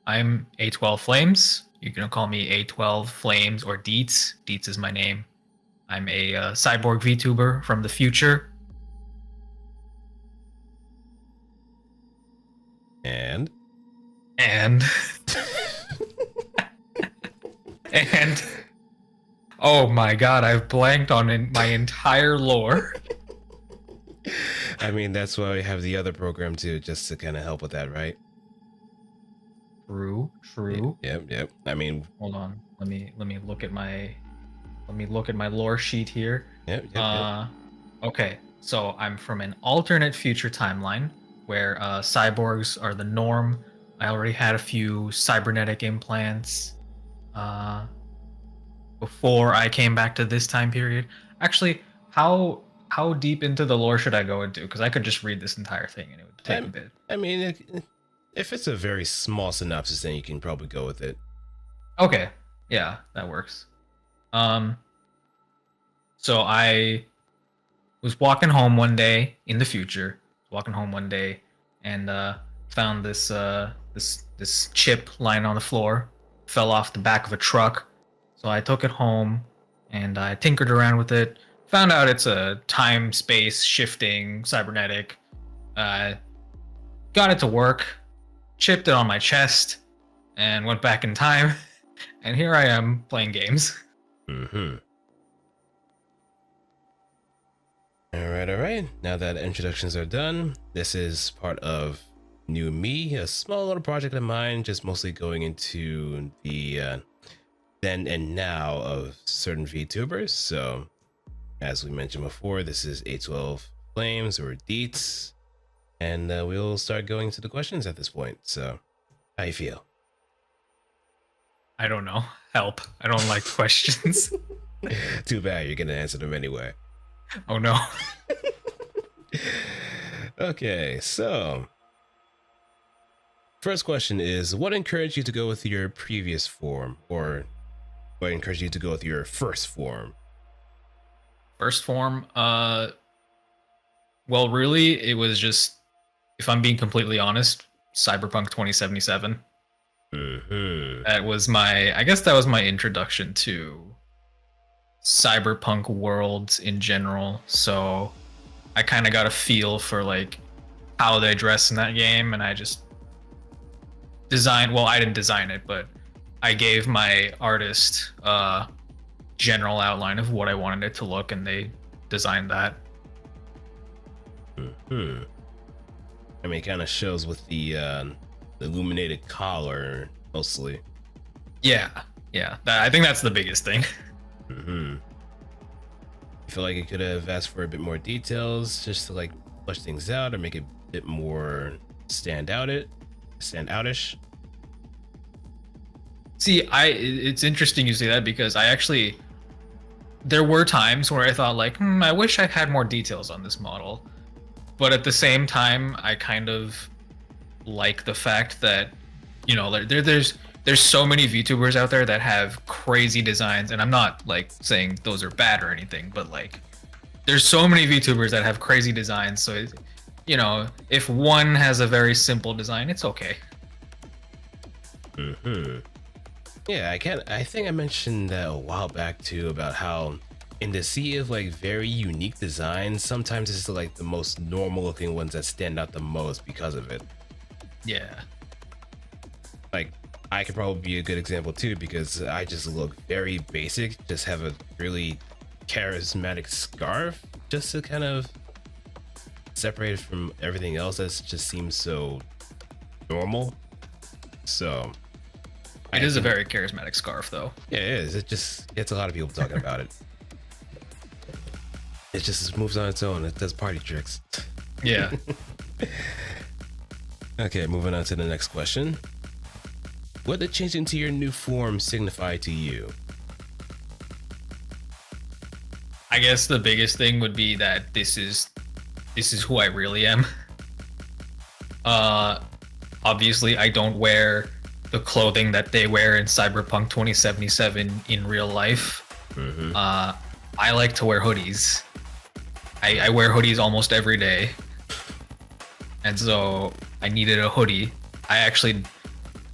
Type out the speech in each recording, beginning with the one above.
I'm A12Flames. You can call me A12Flames or Deetz. Deetz is my name. I'm a cyborg VTuber from the future. And And and oh my god, I've blanked on my entire lore. I mean, that's why we have the other program too, just to kind of help with that, right? True. Yep. I mean, Hold on. Let me look at my lore sheet here. yep. Okay. So I'm from an alternate future timeline where cyborgs are the norm. I already had a few cybernetic implants before I came back to this time period. Actually, how deep into the lore should I go into? Because I could just read this entire thing and it would take a bit. I mean, if it's a very small synopsis, then you can probably go with it. Okay. Yeah, that works. So I was walking home one day in the future, and found this chip lying on the floor, fell off the back of a truck. So I took it home and I tinkered around with it. Found out it's a time space shifting cybernetic. Uh, got it to work, chipped it on my chest, and went back in time. And here I am playing games. Mm-hmm. All right. Now that introductions are done, this is part of New Me, a small little project of mine, just mostly going into the then and now of certain VTubers. So, as we mentioned before, this is A12Flames or Deetz, and we'll start going to the questions at this point. So, how you feel? I don't know. Help. I don't like questions. Too bad, you're gonna answer them anyway. Oh no. Okay, so first question is, what encouraged you to go with your previous form, or what encouraged you to go with your first form? First form, well, really, it was just, if I'm being completely honest, Cyberpunk 2077. Mm-hmm. I guess that was my introduction to cyberpunk worlds in general. So I kind of got a feel for like how they dress in that game, and I just designed. Well, I didn't design it, but I gave my artist a general outline of what I wanted it to look, and they designed that. Mm-hmm. I mean, it kind of shows with the illuminated collar mostly. Yeah. I think that's the biggest thing. Mm-hmm. I feel like it could have asked for a bit more details just to like flesh things out or make it a bit more standoutish. See, it's interesting you say that, because there were times where I thought like, I wish I had more details on this model. But at the same time, I kind of like the fact that, there's so many VTubers out there that have crazy designs, and I'm not like saying those are bad or anything, but like there's so many VTubers that have crazy designs. So, if one has a very simple design, it's okay. Mm-hmm. Yeah, I think I mentioned that a while back too, about how in the sea of like very unique designs, sometimes it's like the most normal looking ones that stand out the most because of it. Yeah. Like, I could probably be a good example too, because I just look very basic, just have a really charismatic scarf just to kind of separate it from everything else that just seems so normal. So it is a very charismatic scarf though. Yeah, it is. It just gets a lot of people talking about it. It just moves on its own. It does party tricks. Yeah. Okay, moving on to the next question. What did change into your new form signify to you? I guess the biggest thing would be that this is who I really am. Obviously I don't wear the clothing that they wear in Cyberpunk 2077 in real life. Mm-hmm. I like to wear hoodies. I wear hoodies almost every day. And so I needed a hoodie. I actually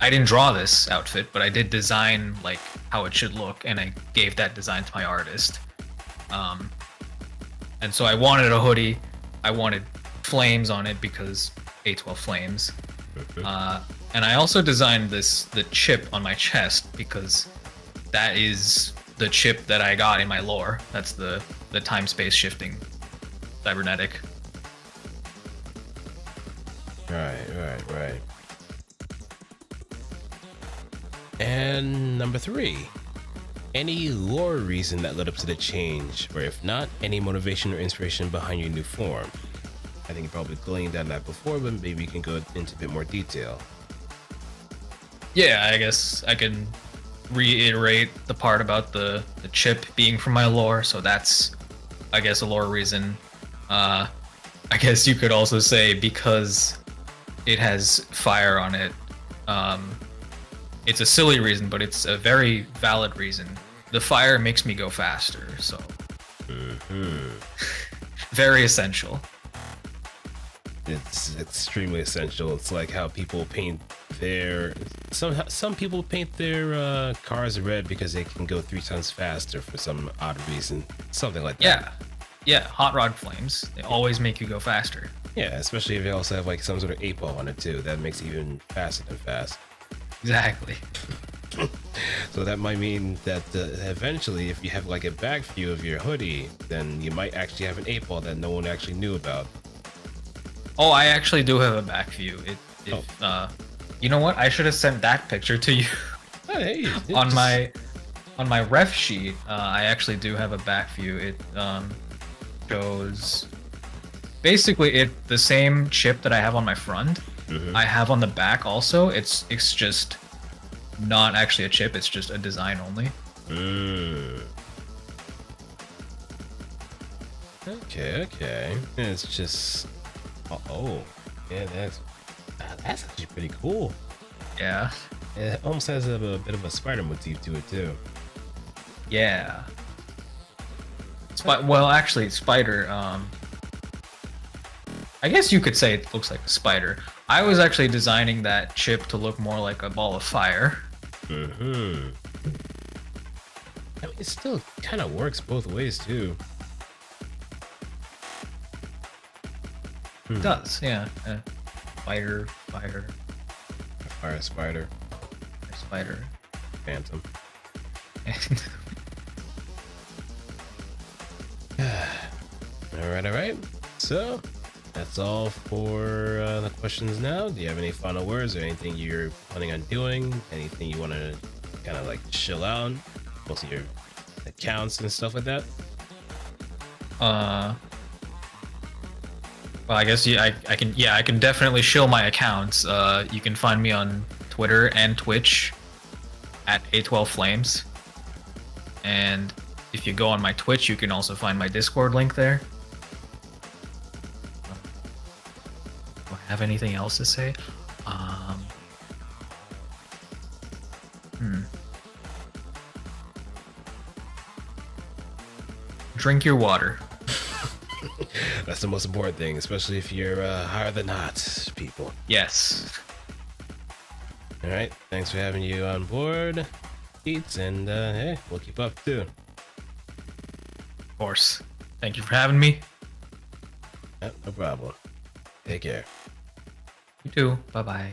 I didn't draw this outfit, but I did design like how it should look, and I gave that design to my artist. And so I wanted a hoodie. I wanted flames on it because A12Flames. And I also designed the chip on my chest because that is the chip that I got in my lore. That's the time space shifting cybernetic. Right. And number 3, any lore reason that led up to the change, or if not, any motivation or inspiration behind your new form? I think you probably gleaned on that before, but maybe you can go into a bit more detail. Yeah, I guess I can reiterate the part about the chip being from my lore, so that's, I guess, a lore reason. I guess you could also say because it has fire on it. It's a silly reason, but it's a very valid reason. The fire makes me go faster, so very essential. It's extremely essential. It's like how people paint their some people paint their cars red because they can go 3 times faster for some odd reason, something like that. Yeah, hot rod flames. They always make you go faster. Yeah, especially if they also have like some sort of 8-ball on it too. That makes it even faster than fast. Exactly. So that might mean that eventually, if you have like a back view of your hoodie, then you might actually have an 8-ball that no one actually knew about. Oh, I actually do have a back view. You know what? I should have sent that picture to you. Oh, hey, on my ref sheet. I actually do have a back view. It shows basically the same chip that I have on my front. I have on the back also. It's just not actually a chip. It's just a design only. Okay. It's just. Oh, yeah, that's actually pretty cool. Yeah. It almost has a bit of a spider motif to it too. Yeah. Well, actually, spider. I guess you could say it looks like a spider. I was actually designing that chip to look more like a ball of fire. I mean, it still kind of works both ways too. It does, yeah. Fire, spider, phantom. All right. So that's all for the questions now. Do you have any final words or anything you're planning on doing? Anything you want to kind of like chill out? Most of your accounts and stuff like that? Well, I guess I can definitely shill my accounts. You can find me on Twitter and Twitch at A12Flames. And if you go on my Twitch, you can also find my Discord link there. Do I have anything else to say? Drink your water. That's the most important thing, especially if you're higher than hot, people. Yes. All right. Thanks for having you on board, Deetz, and hey, we'll keep up too. Of course. Thank you for having me. No problem. Take care. You too. Bye-bye.